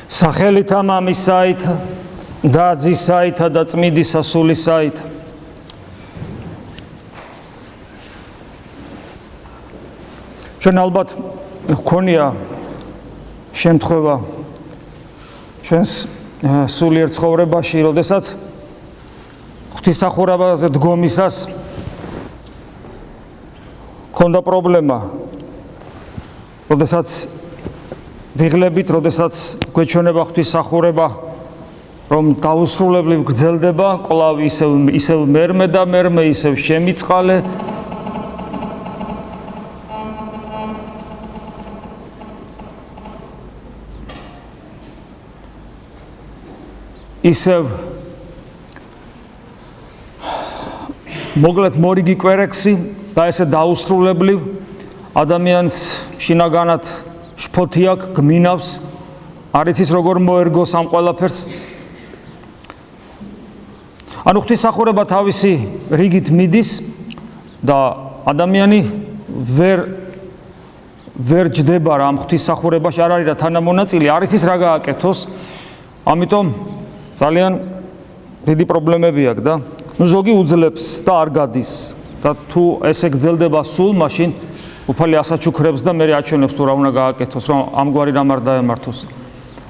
სახელით მამისაით და ძისაით და წმინდისა სულისაით. ჩვენ ალბათ გქონია შემთხვევა ჩვენს სულიერ ცხოვრებაში, როდესაც ღვთისმსახურებაზე დგომისას ქონდა პრობლემა, როდესაც ვიღლებით, როდესაც გვეჩვენება ღვთისმსახურება, რომ დაუსრულებლივ გრძელდება, კვლავ ისევ მერმე და მერმე, ისევ შემიწყალე. ისევ მოკლედ მორიგი კვერექსი და ესე დაუსრულებლივ ადამიანს შინაგანად შფოთი აქვს, გმინავს, არ იცის როგორ მოერგოს ამ ყველაფერს. ანუ ღვთისმსახურება თავისი რიგით მიდის და ადამიანი ვერ ჯდება რა ამ ღვთისმსახურებაში, არ არის რა თანამონაწილე, არ იცის რა გააკეთოს. ამიტომ ძალიან დიდი პრობლემები აქვს და ზოგი უძლებს და არ გადის და თუ ესე გრძელდება სულ, მაშინ უფალი ასაჩუქრებს და მე აჩვენებს თუ რა უნდა გააკეთოს, რომ ამგვარი რამ არ დაემართოს.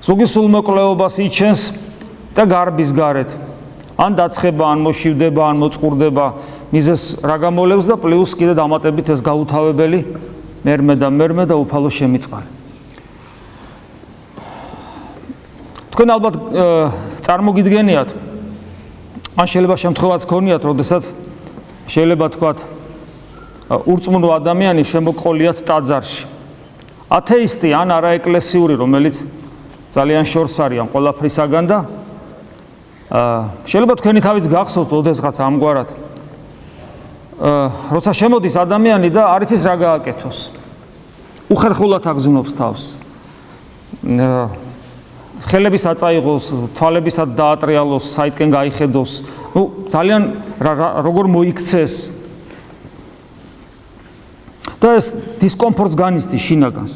ზოგი სულმოკლეობას იჩენს და გარბის გარეთ ან დაცხება, ან მოშივდება, ან მოწყურდება, მიზეს რა გამოვლევს და პლუს კიდე დამატებით ეს გაუთავებელი მერმე და უფალო შემიწყალე. თქვენ ალბათ წარმოგიდგენიათ, ან შეიძლება შემთხვევაც გქონიათ, როდესაც შეიძლება თქვათ ურწმუნო ადამიანი შემოყოლიათ ტაძარში. ათეისტი ან არაეკლესიური, რომელიც ძალიან შორს არის ამ ყველაფრისაგან და შეიძლება თქვენი თავიც გახსოვთ ოდესღაც ამგვარად. როცა შემოდის ადამიანი და არ იცის რა გააკეთოს. უხერხულად აგზნობს თავს. ხელების აწაიღოს, თვალებისად დაატრიალოს, საითკენ გაიხედოს. ძალიან როგორ მოიქცეს. და ეს დისკომფორტს განიცდის შინაგანს.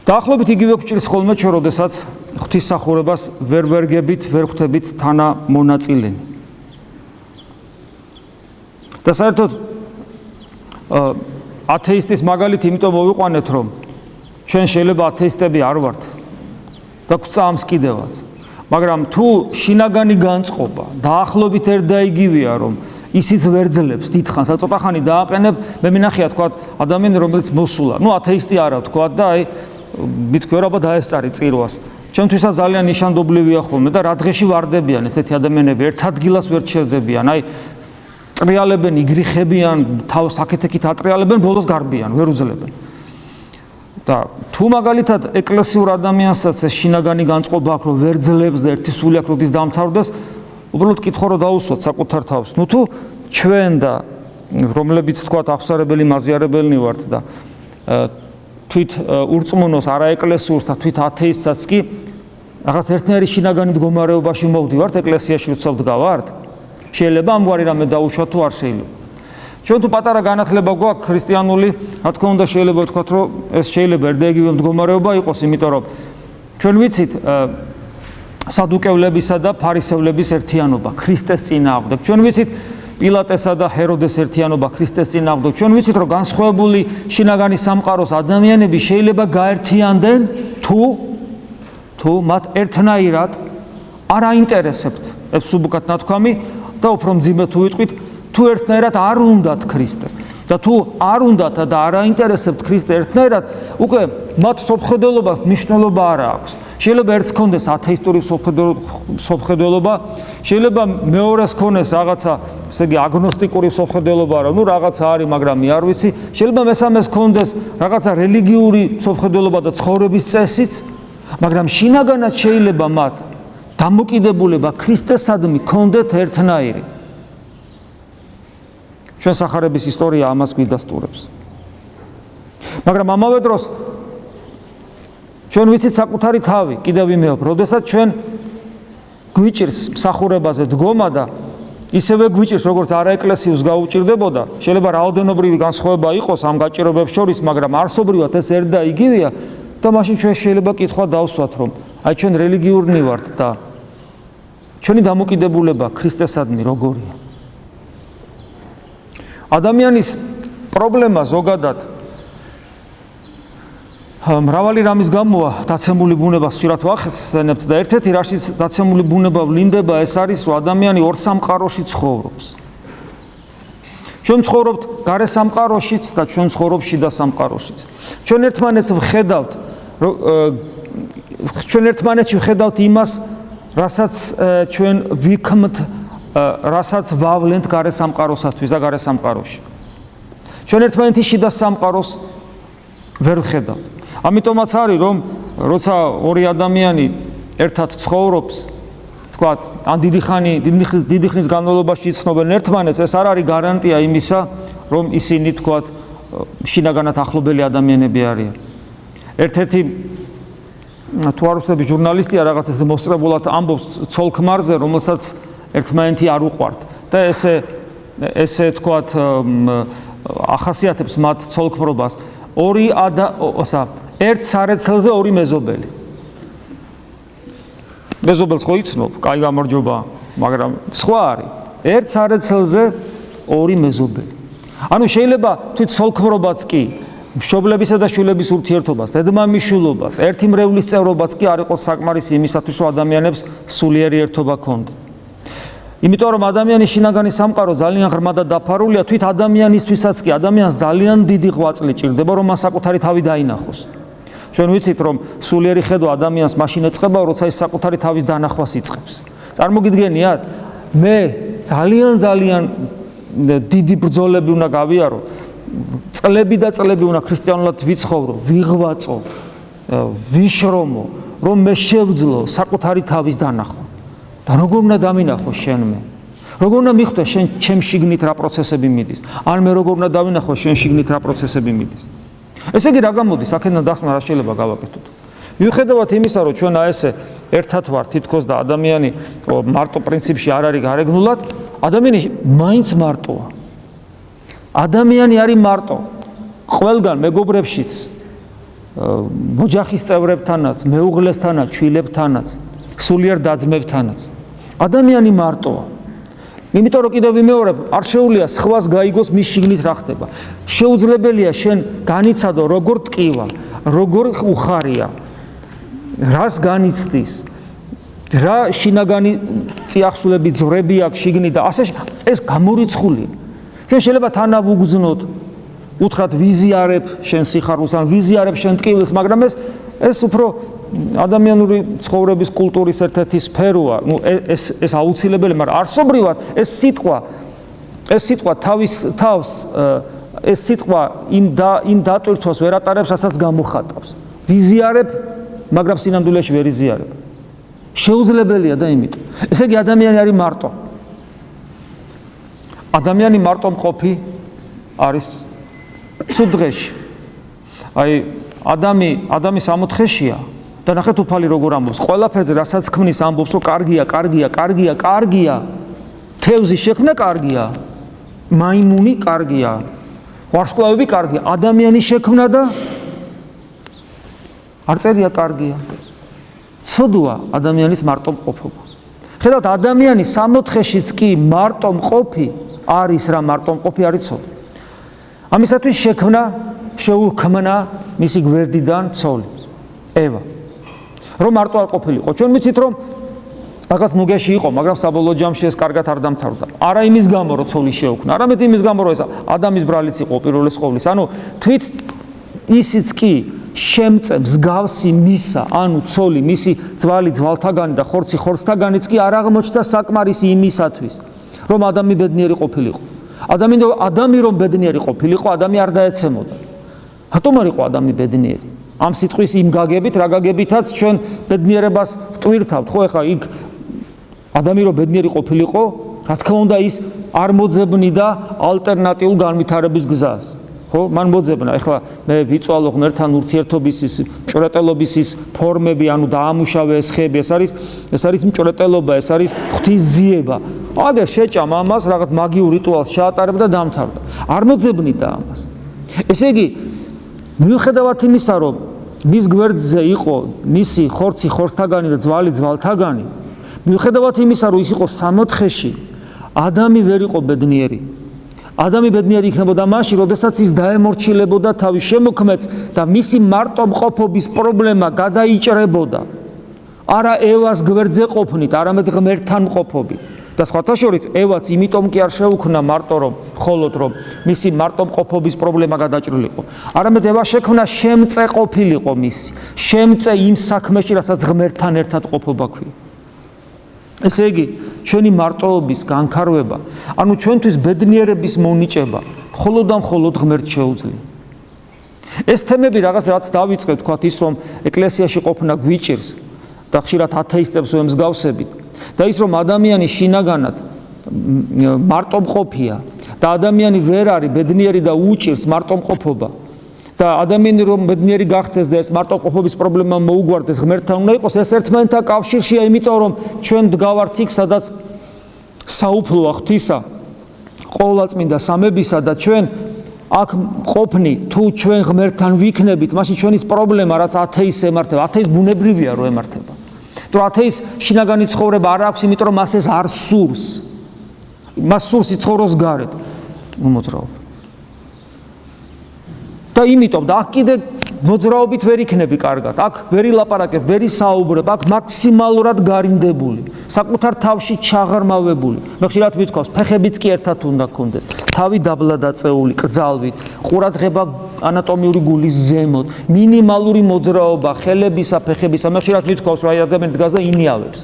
დაახლოებით იგივე გვჭირს ხოლმე ჩვენ, როდესაც ღვთისმსახურებას ვერ ვერგებით, ვერ ხვდებით თანამონაწილენი. და საერთოდ ათეისტის მაგალითი იმიტომ მოვიყვანეთ, რომ ჩვენ შეიძლება ათეისტები არ ვართ და გვწამს კიდევაც. მაგრამ თუ შინაგანი განწყობა დაახლოებით ერთ და იგივეა, რომ ისიც ვერ ძლებს დიდხანს, ცოტა ხანი დააყენებ, მე მინახია თქვა ადამიანი, რომელიც მოსულა. ათეისტი არა თქვა და აი მithქვია რომ დაესწარი წირვას. ჩვენთვისაც ძალიან ნიშანდობლივია ხოლმე და რა დღეში ვარდებიან ესეთი ადამიანები, ერთ ადგილას ვერ ჩერდებიან, აი ტრიალებენ, იგრიხებიან, თავს აქეთ-იქით ატრიალებენ, ბოლოს გარბიან, ვერ უძლებენ. და თუ მაგალითად ეკლესიურ ადამიანსაც ეს შინაგანი განწყობა აქვს, რომ ვერ ძლებს და ერთი სული აქვს, როდის დამთავრდეს, უბრალოდ კითხვა რომ დაუსვათ საკუთარ თავს. თუ ჩვენ და რომლებიც თქვათ აღსარებელი მაზიარებელნი ვართ და თვით ურწმუნოს, არაეკლესიურს და თვით ათეისტსაც კი რაღაც ერთნაირი შინაგანი მდგომარეობაში მოვდივართ, ეკლესიაში როცა ვდგავართ, შეიძლება ამგვარი რამე დაუშვათ თუ არ შეიძლება. ჩვენ თუ პატარა განათლება გვაქვს ქრისტიანული, რა თქმა უნდა შეიძლება ვთქვათ, რომ ეს შეიძლება ერთ და იგივე მდგომარეობა იყოს, იმიტომ რომ ჩვენ ვიცით სადუკევლებისა და ფარისევლების ერთიანობა ქრისტეს წინააღმდეგ. ჩვენ ვიცით პილატესა და ჰეროდეს ერთიანობა ქრისტეს წინააღმდეგ. ჩვენ ვიცით, რომ განსხვავებული შინაგანი სამყაროს ადამიანები შეიძლება გაერთიანდნენ, თუ მათ ერთნაირად არ აინტერესებთ ეს სუბუქად ნათქვამი და უფრო მძიმე თუ ვიტყვით, თუ ერთნაირად არ უნდათ ქრისტე. და თუ არ უნდათ და არ აინტერესებთ ქრისტე ერთნაირად, უკვე მათ სოფხედელობას მნიშვნელობა არ აქვს. შეიძლება ერთს ქონდეს ათეისტური სოფხედელობა, შეიძლება მეორეს ქონდეს რაღაცა, ესე იგი აგნოსტიკური სოფხედელობა, რომ რაღაცა არის, მაგრამ მე არ ვიცი. შეიძლება მესამეს ქონდეს რაღაცა რელიგიური სოფხედელობა და ცხოვრების წესიც, მაგრამ შინაგანად შეიძლება მათ დამოკიდებულება ქრისტესადმი ქონდეთ ერთნაირი. ჩვენ სახარების ისტორია ამას გვიდასტურებს. მაგრამ ამავე დროს ჩვენ ვიცით საკუთარი თავი, კიდევ ვიმეობ, როდესაც ჩვენ გვიჭირს მსახურებაზე დგომა და ისევე გვიჭირს, როგორც არაეკლესიურს გაუჭირდებოდა, შეიძლება რაოდენობრივი განსხვავება იყოს ამ გაჭირვებებს შორის, მაგრამ არსობრივად ეს ერთ და იგივეა და მაშინ ჩვენ შეიძლება კითხვა დავსვათ, რომ აი ჩვენ რელიგიურნი ვართ და ჩვენი დამოკიდებულება ქრისტესადმი როგორია? ადამიანის პრობლემა ზოგადად მრავალი რამის გამოა დაცემული ბუნება ხშირად ვახსენებთ და ერთ-ერთი რაშიც დაცემული ბუნება ვლინდება ეს არის რომ ადამიანი ორ სამყაროში ცხოვრობს. ჩვენ ცხოვრობთ გარე სამყაროშიც და ჩვენ ცხოვრობ შიდა სამყაროშიც. ჩვენ ერთმანეთს ვხედავთ ჩვენ ერთმანეთში ვხედავთ იმას რასაც ჩვენ ვიქმთ რასაც ვავლენთ გარე სამყაროსათვის და გარე სამყაროში. ჩვენ ერთმანეთის შიდა სამყაროს ვერ ვხედავთ. ამიტომაც არის რომ როცა ორი ადამიანი ერთად ცხოვრობს, თქვათ, ან დიდი ხნის განმავლობაში იცნობენ ერთმანეთს, ეს არ არის გარანტია იმისა, რომ ისინი თქვათ შინაგანად ახლობელი ადამიანები არიან. ერთ-ერთი თუ არ ვცდები ჟურნალისტია რაღაც ეს მოსწრებულად ამბობს ცოლ-ქმარზე, რომელსაც ერთმანეთი არ უყვართ და ესე თქვათ ახასიათებს მათ ცოლ-ქმრობას ერთ სარეცელზე ორი მეზობელი. მეზობელს ხო იცნობ, კაი გამარჯობა, მაგრამ სხვა არის. ერთ სარეცელზე ორი მეზობელი. ანუ შეიძლება თვით ცოლ-ქმრობაც კი, მშობლებისა და შვილების ურთიერთობას, დედმამიშვილობაც, ერთი მრევლის წევრობაც კი არ იყოს საკმარისი იმისათვის, რომ ადამიანებს სულიერი ერთობა ქონდეთ. იმიტომ რომ ადამიანის შინაგანი სამყარო ძალიან ღრმა და დაფარულია, თვით ადამიანისთვისაც კი ადამიანს ძალიან დიდი ღვაწლი ჭირდება, რომ მას საკუთარი თავი დაინახოს. ჩვენ ვიცით, რომ სულიერი ხედვა ადამიანს მაშინ ეწყება, როცა ის საკუთარი თავის დანახვას იწყებს. წარმოგიდგენიათ, მე ძალიან დიდი ბრძოლები უნდა გავიარო, წლები და წლები უნდა ქრისტიანულად ვიცხოვრო, ვიღვაწო, ვიშრომო, რომ მე შევძლო საკუთარი თავის დანახვა. და როგორ უნდა დამინახო შენ მე? როგორ უნდა მიხვდე შენ ჩემ შიგნით რა პროცესები მიდის? ან მე როგორ უნდა დავინახო შენ შიგნით რა პროცესები მიდის? ესე იგი რა გამოდის? აქედან დასმა რა შეიძლება გავაკეთოთ? მიუხედავად იმისა, რომ ჩვენ ესე ერთად ვართ თითქოს და ადამიანი მარტო პრინციპში არ არის გარეგნულად, ადამიანი მაინც მარტოა. ადამიანი არის მარტო. ყველგან მეგობრებშიც, ოჯახის წევრებთანაც, მეუღლესთანაც, შვილებთანაც, სულიერ დაძმებთანაც. ადამიანი მარტოა. იმიტომ რომ კიდევ ვიმეორებ, არ შეუძლია სხვას გაიგოს მის შიგნით რა ხდება. შეუძლებელია შენ განიცადო როგორ ტკივა, როგორ უხარია, რას განიცდის, რა შინაგანი წიაღსულები ძრები აქვს შიგნით და ასე ეს გამორიცხულია. შენ შეიძლება თანავ უგზნოთ, უთხრათ ვიზიარებ შენ სიხარულს ან ვიზიარებ შენ ტკივილს, მაგრამ ეს უფრო ადამიანური ცხოვრების კულტურის ერთ-ერთი სფეროა. ეს აუცილებელი, მაგრამ არსობრივად ეს სიტყვა ეს სიტყვა იმ დატვირთვას ვერ ატარებს, რასაც გამოხატავს. ვიზიარებ, მაგრამ სინამდვილეში ვერ იზიარებ. შეუძლებელია და იმიტომ. ესე იგი ადამიანი არის მარტო. ადამიანი მარტომყოფი არის ცუდ დღეში. აი ადამი სამოთხეშია და ნახეთ უფალი როგორ ამბობს. ყველაფერზე რასაც ქმნის ამბობს, რომ კარგია. თევზი შექმნა კარგია. მაიმუნი კარგია. ვარსკვლავები კარგია. ადამიანი შექმნა და არ წერია კარგია. ცოდვა ადამიანის მარტომყოფობა. ხედავთ, ადამიანის სამოთხეშიც კი მარტომყოფი არის რა მარტომყოფი არის ცოდვა. ამისათვის შეუქმნა მისი გვერდიდან ცოლი, ევა. რომ მარტო არ ყოფილიყო. ჩვენ ვიცით, რომ რაღაც მუგეში იყო, მაგრამ საბოლოო ჯამში ეს კარგად არ დამთავრდა. არა იმის გამო, რომ ცოლი შეუქმნა, არამედ იმის გამო, რომ ეს ადამის ბრალიც იყო პირველეს ყოვლის. ანუ თვით ისიც კი შემწე მსგავსი მისა, ანუ ცოლი, მისი ძვალი ძვალთაგანი და ხორცი ხორცთაგანიც კი არ აღმოჩნდა საკმარისი იმისათვის, რომ ადამი ბედნიერი ყოფილიყო. ადამი რომ ბედნიერი ყოფილიყო, ადამი არ დაეცემოდა. რატომ არ იყო ადამი ბედნიერი? ამ სიტყვის იმ გაგებით, რა გაგებითაც ჩვენ ბედნიერებას ვტვირთავთ, ხო? ეხლა იქ ადამი რომ ბედნიერი ყოფილიყო, რა თქმა უნდა ის არ მოძებნიდა ალტერნატიულ განვითარების გზას. ხო? მან მოძებნა. ეხლა მე ვიწვალო ღმერთთან ურთიერთობის ის მჭრეტელობის ის ფორმები, ანუ დაამუშავე ეს ხეები, ეს არის მჭრეტელობა, ეს არის ღვთისძიება. აგერ შეჭამ ამას, რაღაც მაგიურ რიტუალს შეატარებ და დამთავრდა. არ მოძებნიდა ამას. ესე იგი, მიუხედავად იმისა, რომ მის გვერდზე იყო მისი ხორცი ხორცთაგანი და ძვალი ძვალთაგანი, მიუხედავად იმისა, რომ ის იყო სამოთხეში, ადამი ვერ იყო ბედნიერი. ადამი ბედნიერი იქნებოდა მაშინ, როდესაც ის დაემორჩილებოდა თავის შემოქმედს და მისი მარტომყოფობის პრობლემა გადაიჭრებოდა. არა ევას გვერდზე ყოფნით, არამედ ღმერთთან მყოფობით. და სხვათა შორის ევაც იმიტომ კი არ შეუქმნა მარტო რომ მხოლოდ რომ მისი მარტომყოფობის პრობლემა გადაჭრილიყო. არამედ ევა შექმნა შემწე ყოფილიყო მისი, შემწე იმ საქმეში, რასაც ღმერთთან ერთად ყოფობა ქვია. ესე იგი, ჩვენი მარტოობის განქარვება, ანუ ჩვენთვის ბედნიერების მონიჭება, მხოლოდ და მხოლოდ ღმერთს შეუძლია. ეს თემები რაღაც რაც დავიწყეთ, თქვათ ის რომ ეკლესიაში ყოფნა გვიჭირს და ხშირად ათეისტებს ვემსგავსებით და ის რომ ადამიანი შინაგანად მარტომყოფია და ადამიანი ვერ არის ბედნიერი და უჭირს მარტომყოფობა და ადამიანი რომ ბედნიერი გახდეს და ეს მარტომყოფობის პრობლემა მოუგვარდეს ღმერთთან უნდა იყოს, ეს ერთმანეთთან კავშირშია, იმიტომ რომ ჩვენ დგავართ იქ, სადაც საუფლოა ღვთისა, ყოვლადწმინდა სამებისა და ჩვენ აქ ყოფნი, თუ ჩვენ ღმერთთან ვიქნებით, მაშინ ჩვენის პრობლემა, რაც ათეისტს ემართება, ათეისტს ბუნებრივია რომ ემართება. თუ ათეისტს შინაგანი ცხოვრება არ აქვს, იმიტომ რომ მას ეს არ სურს. მას სურს იცხოვროს გარეთ. მოძრაობა. და იმიტომ და აქ კიდე მოძრაობით ვერ იქნები კარგად. აქ ვერ ილაპარაკებ, ვერ ისაუბრებ, აქ მაქსიმალურად გარინდებული, საკუთარ თავში ჩაღრმავებული. მე ხშირად მithქვავს, ფეხებიც კი ერთად უნდა გქონდეს. თავი დაბლა დაწეული, კრძალვით, ყურადღება ანატომიური გულის ზემოთ, მინიმალური მოძრაობა, ხელებისა, ფეხებისა. მე ხშირად მithქვავს, რომ აი ადამიანი დგას და ინიავებს.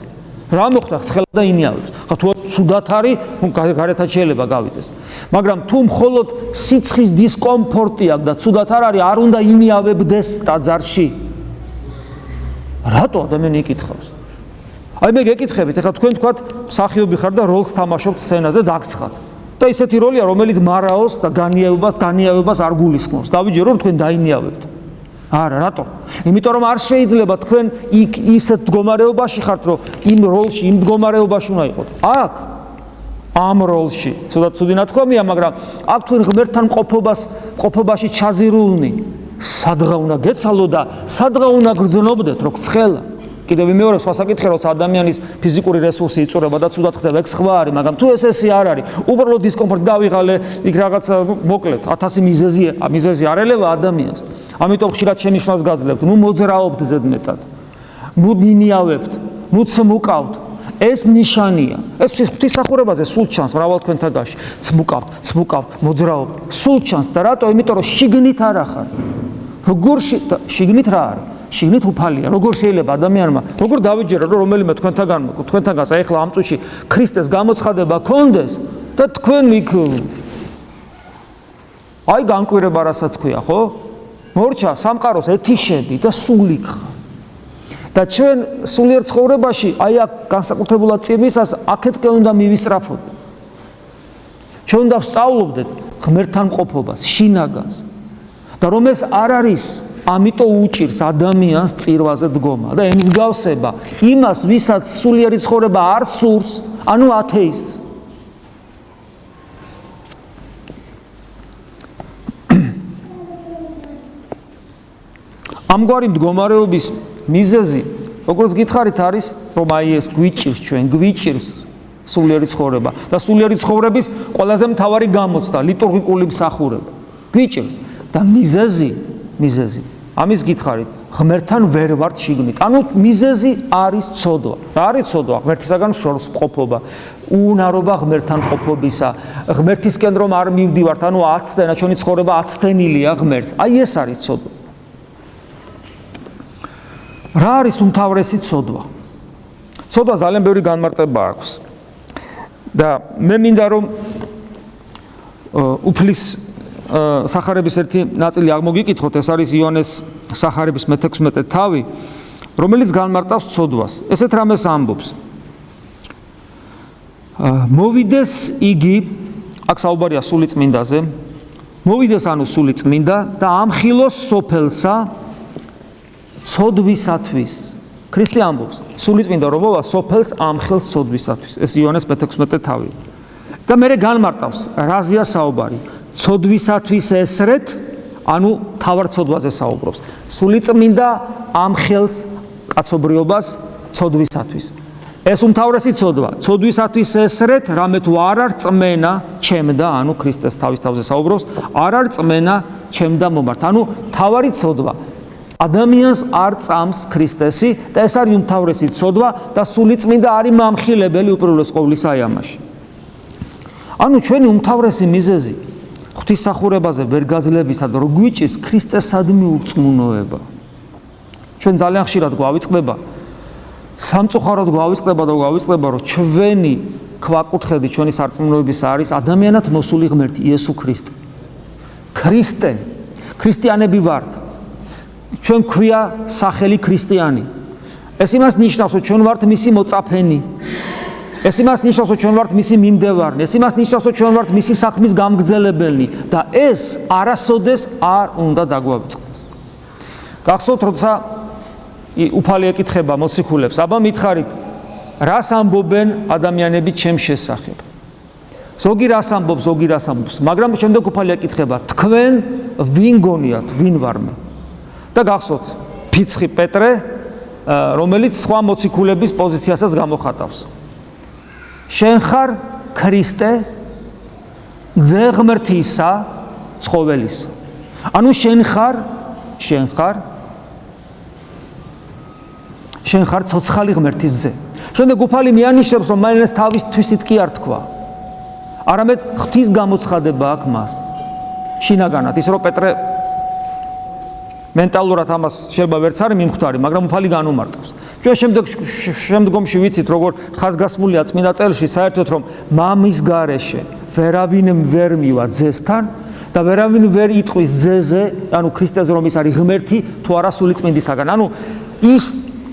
რა მოხდა ცხელა და ინიავებს. ხა თუ ცუდად არის, გარეთაც შეიძლება გავიდეს. მაგრამ თუ მხოლოდ სიცხის დისკომფორტი აქვს და ცუდად არ არის, არ უნდა ინიავებდეს ტაძარში. რატო ადამიანი იკითხავს? აი მე გეკითხებით, ეხლა თქვენ თქვათ მსახიობი ხარ და როლს თამაშობთ სცენაზე დაგცხათ. და ისეთი როლია, რომელიც მარაოს და განიავებას არ გულისხმობს. დავიჯერო რომ თქვენ დაინიავებთ. არა, რატო? იმიტომ რომ არ შეიძლება თქვენ იქ ისეთ მდგომარეობაში ხართ, რომ იმ როლში, იმ მდგომარეობაში უნდა იყოთ. აქ ამ როლში, ცუდი ნათქვამია, მაგრამ აქ თქვენ ღმერთთან ყოფობაში ჩაზირულნი, სადღა უნდა გეცალო და სადღა უნდა გრძნობდეთ, რო ცხელა. კიდევ მეორე სხვა საკითხი, როცა ადამიანის ფიზიკური რესურსი იწურება და ცუდად ხდება, ეგ სხვა არის, მაგრამ თუ ესე არ არის, უბრალოდ დისკომფორტი დავიღალე, იქ რაღაც მოკლედ 1000 მიზეზი არ ელევა ადამიანს. ამიტომ ხშირად შენიშვნას გაძლევთ, ნუ მოძრაობთ ზედმეტად, ნუ ნინიავებთ, ნუ ცმუკავთ. ეს ნიშანია. ეს ღვთისმსახურებაზე სულ ჩანს მრავალ თქვენთაგანში. ცმუკავთ, მოძრაობთ. სულ ჩანს და რატო? იმიტომ რომ შიგნით არ ახარ. როგორ შიგნით რა არის? შიგნით უფალია. როგორ შეიძლება ადამიანმა, როგორ დავიჯერო რომ რომელიმე თქვენთაგანს აი ახლა ამ წუთში ქრისტეს გამოცხადება კონდეს და თქვენ იქ აი განკვირება რასაც ქვია, ხო? მორჩა სამყაროს ეთიშები და სულიქ. და ჩვენ სულიერ ცხოვრებაში აი აქ განსაკუთრებულად წირვისას აქეთკენ უნდა მივისწრაფოთ. ჩვენ უნდა ვსწავლობდეთ ღმერთთან მყოფობას, შინაგანს. და რომ ეს არ არის, ამიტომ უჭირს ადამიანს წირვაზე დგომა და ემსგავსება იმას, ვისაც სულიერი ცხოვრება არ სურს, ანუ ათეისტს. ამგვარი მდგომარეობის მიზეზი, როგორც გითხარით, არის, რომ აი ეს გვიჭირს სულიერი ცხოვრება და სულიერი ცხოვრების ყველაზე მთავარი გამოცდა, ლიტურგიკული მსახურება. გვიჭირს და მიზეზი, ამის გითხარით, ღმერთთან ვერ ვართ შიგნით. ანუ მიზეზი არის ცოდვა. რა არის ცოდვა? ღმერთისაგან შორს მყოფობა, უუნარობა ღმერთთან მყოფობისა, ღმერთისკენ რომ არ მივდივართ, ანუ აცდენა, ჩვენი ცხოვრება აცდენილია ღმერთს. აი ეს არის ცოდვა. რა არის უმთავრესი ცოდვა? ცოდვა ძალიან ბევრი განმარტება აქვს. და მე მინდა რომ უფლის სახარების ერთი ნაწილი აღმოგიკითხოთ, ეს არის იონეს სახარების მე-16 თავი, რომელიც განმარტავს ცოდვას. ესეთ რამეს ამბობს. მოვიდეს იგი, აქ საუბარია სულიწმინდაზე, მოვიდეს ანუ სულიწმინდა და ამხილოს სოფელსა ცოდვისათვის. ქრისტე ამბობს, სულიწმინდა რომ მოვა სოფელს ამხელს ცოდვისათვის. ეს იონეს მე-16 თავი. და მე განმარტავს, რაზეა საუბარი? ცოდვისათვის ესრეთ, ანუ თავარცოდვაზე საუბრობს. სულიწმინდა ამხელს კაცობრიობას ცოდვისათვის. ეს უმთავრესი ცოდვა, ცოდვისათვის ესრეთ, რამე თუ არ არ წმენა ჩემდა, ანუ ქრისტეს თავის თავზე საუბრობს, არ არ წმენა ჩემდა მომართ. ანუ თავარი ცოდვა ადამიანს არ წამს ქრისტესი და ეს არის უმთავრესი ცოდვა და სულიწმინდა არის მამხილებელი უპირველეს ყოვლისა ამაში. ანუ ჩვენი უმთავრესი მიზეზი ღვთისმსახურებაზე ვერ გაძლევისა და რომ გვიჭირს ქრისტესადმი ურწმუნოება. ჩვენ ძალიან ხშირად გვავიწყდება სამწუხაროდ გვავიწყდება და გვავიწყდება რომ ჩვენი ქვაკუთხედი ჩვენი სარწმუნოების არის ადამიანად მოსული ღმერთი იესო ქრისტე. ქრისტე, ქრისტიანები ვართ. ჩვენ ქვია სახელი ქრისტიანი. ეს იმას ნიშნავს, რომ ჩვენ ვართ მისი მოწაფენი. ეს იმას ნიშნავს, რომ ჩვენ ვართ მისი მიმდევარი. ეს იმას ნიშნავს, რომ ჩვენ ვართ მისი საქმის გამგრძელებელი და ეს არასოდეს არ უნდა დაგვავიწყდეს. გახსოვთ, როცა უფალი ეკითხება მოციქულებს, აბა მითხარით, რას ამბობენ ადამიანები ჩემს შესახებ? ზოგი რას ამბობს, ზოგი რას ამბობს, მაგრამ შემდეგ უფალი ეკითხება, თქვენ ვინ გონიათ, ვინ ვარ მე? და გახსოვთ, ფიცხი პეტრე, რომელიც სხვა მოციქულების პოზიციასაც გამოხატავს. შენ ხარ ქრისტე, ძე ღმრთისა, ცხოველისა. ანუ შენ ხარ ცოცხალი ღმერთის ძე. შემდეგ უფალი მიანიშნებს, რომ მაინც თავის თვისით კი არ თქვა. არამედ ღვთის გამოცხადება აქვს მას. შინაგანად, ის რომ პეტრე მენტალურად ამას შეიძლება ვერც არის მიმხვდარი, მაგრამ უფალი განუმარტავს. ჩვენ შემდგომში ვიცით, როგორ ხაზგასმულია წმინდა წერილში, საერთოდ რომ მამის გარეშე ვერავინ ვერ მივა ძესთან და ვერავინ ვერ იტყვის ძეზე, ანუ ქრისტეზე რომ ის არის ღმერთი, თუ არა სულიწმინდისაგან. ანუ ის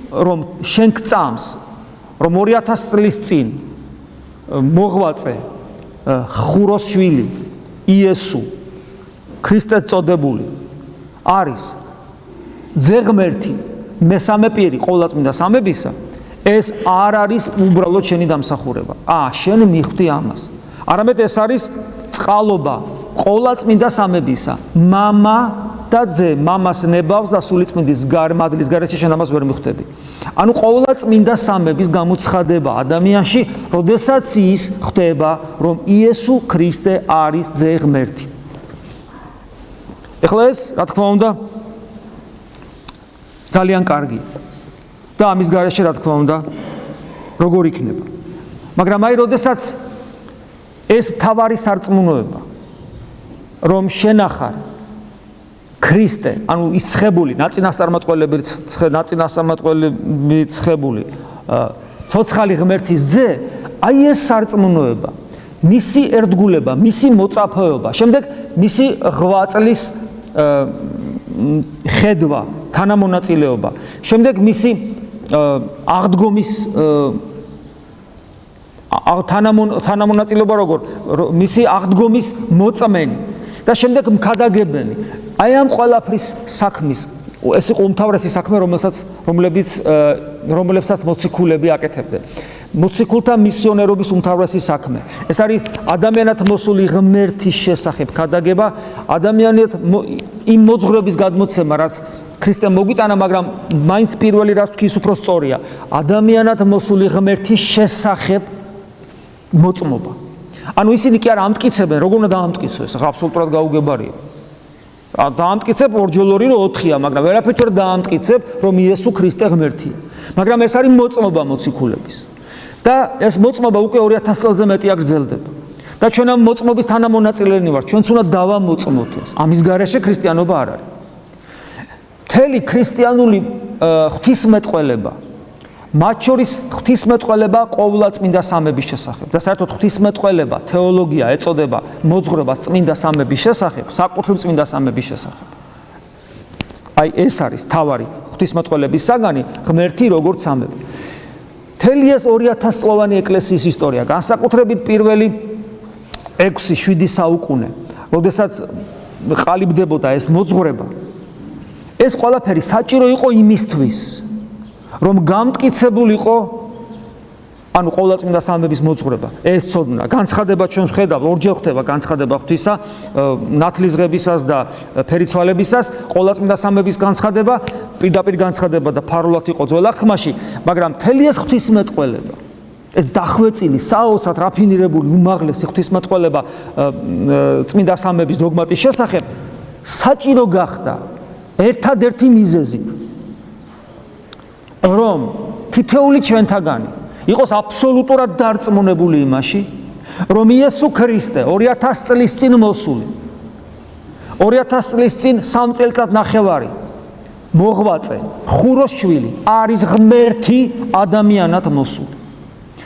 რომ შენ გწამს, რომ 2000 წლის წინ მოღვაწე ხუროს შვილი იესო ქრისტეს წოდებული არის ძე ღმერთი მესამე პირი ყოვლადწმინდა სამებისა, ეს არ არის უბრალოდ შენი დამსახურება. შენ მიხვდი ამას. არამედ ეს არის წყალობა ყოვლადწმინდა სამებისა. მამა და ძე მამას ნებავს და სულიწმინდის მადლის გარეშე შენ ამას ვერ მიხვდები. ანუ ყოვლადწმინდა სამების გამოცხადება ადამიანში, როდესაც ის ხვდება, რომ იესო ქრისტე არის ძე ღმერთი. ეხლა ეს, რა თქმა უნდა, ძალიან კარგი და ამის გარეშე, რა თქმა უნდა, როგორ იქნება. მაგრამ აი, როდესაც ეს თავარი სარწმუნოება, რომ შენახარ ქრისტე, ანუ ის ცხებული, ნაწინასწარმეტყველებით ცხებული, ცოცხალი ღმერთის ძე, აი ეს სარწმუნოება, მისი ერთგულება, მისი მოწაფეობა, შემდეგ მისი ღვაწლის ხედვა, თანამონაწილეობა, შემდეგ მისი აღდგომის თანამონაწილეობა როგორ, მისი აღდგომის მოწმენი და შემდეგ მქადაგებელი. აი ამ ყველაფრის საქმის, ეს იყო უმთავრესი საქმე, რომლებსაც მოციქულები აკეთებდნენ. მოციქულთა მისიონერობის უმთავრესი საქმე. ეს არის ადამიანად მოსული ღმერთის შესახებ ქადაგება, ადამიანად იმ მოძღვრების გადმოცემა, რაც ქრისტემ მოგვიტანა, მაგრამ მაინც პირველი რაც თქვი, ის უფრო სწორია. ადამიანად მოსული ღმერთის შესახებ მოწმობა. ანუ ისინი კი არ ამტკიცებენ, როგორ უნდა დაამტკიცო ეს, აბსოლუტურად გაუგებარია. დაამტკიცებ ორჯერ 2 რომ 4-ია, მაგრამ ვერაფერთ ვერ დაამტკიცებ, რომ იესო ქრისტე ღმერთია. მაგრამ ეს არის მოწმობა მოციქულების. და ეს მოწმობა უკვე 2000 წელზე მეტია გრძელდება. და ჩვენ ამ მოწმობის თანამონაწილენი ვართ, ჩვენც უნდა დავამოწმოთ ეს. ამის გარეშე ქრისტიანობა არ არის. მთელი ქრისტიანული ღვთისმეტყველება, მათ შორის ღვთისმეტყველება ყოვლადწმინდა სამების შესახებ. და საერთოდ ღვთისმეტყველება, თეოლოგია ეწოდება მოძღვრებას წმინდა სამების შესახებ, საკუთრივ წმინდა სამების შესახებ. აი ეს არის თავარი ღვთისმეტყველების საგანი, ღმერთი როგორც სამები. მთელი ეს 2000 წლოვანი ეკლესიის ისტორია, განსაკუთრებით პირველი 6-7 საუკუნე, როდესაც ყალიბდებოდა ეს მოძღვრება, ეს ყველაფერი საჭირო იყო იმისთვის, რომ გამტკიცებულიყო ანუ ყოვლადწმინდა სამების მოძღვრება, ეს ცოდნა, განცხადება ჩვენს ხედავთ, ორჯერ ხდება განცხადება ღვთისა, ნათლისღებისას და ფერიცვალებისას, ყოვლადწმინდა სამების განცხადება, პირდაპირ განცხადება და ფარულად იყო ძველ აღთქმაში, მაგრამ მთელი ეს ღვთისმეტყველება, ეს დახვეწილი, საოცრად რაფინირებული, უმაღლესი ღვთისმეტყველება წმინდა სამების დოგმატის შესახებ საჭირო გახდა ერთადერთი მიზეზით, რომ თითოეული ჩვენთაგანი იყოს აბსოლუტურად დარწმუნებული იმაში, რომ იესო ქრისტე 2000 წლის წინ მოსული, 2000 წლის წინ 3 წელიწადნახევარი მოღვაწე, ხუროს შვილი არის ღმერთი ადამიანად მოსული.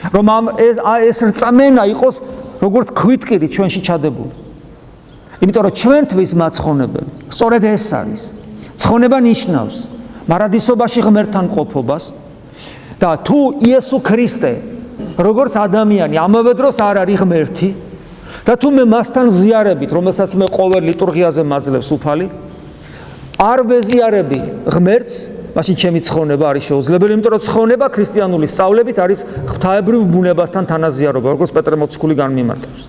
რომ ეს რწმენა იყოს როგორც ქვითკირი ჩვენში ჩადებული. იმიტომ რომ ჩვენთვის მაცხონებელი სწორედ ეს არის. ცხონება ნიშნავს მარადისობაში ღმერთთან ყოფობას და თუ იესო ქრისტე როგორც ადამიანი ამავე დროს არ არის ღმერთი და თუ მე მასთან ზიარებით, რომელსაც მე ყოველ ლიტურგიაზე მაძლევს უფალი, არ ვეზიარები ღმერთს, მაშინ ჩემი ცხონება არის შეუძლებელი, იმიტომ რომ ცხონება ქრისტიანული სწავლებით არის ღვთაებრივ ბუნებასთან თანაზიარობა, როგორც პეტრე მოციქული განმიმარტავს.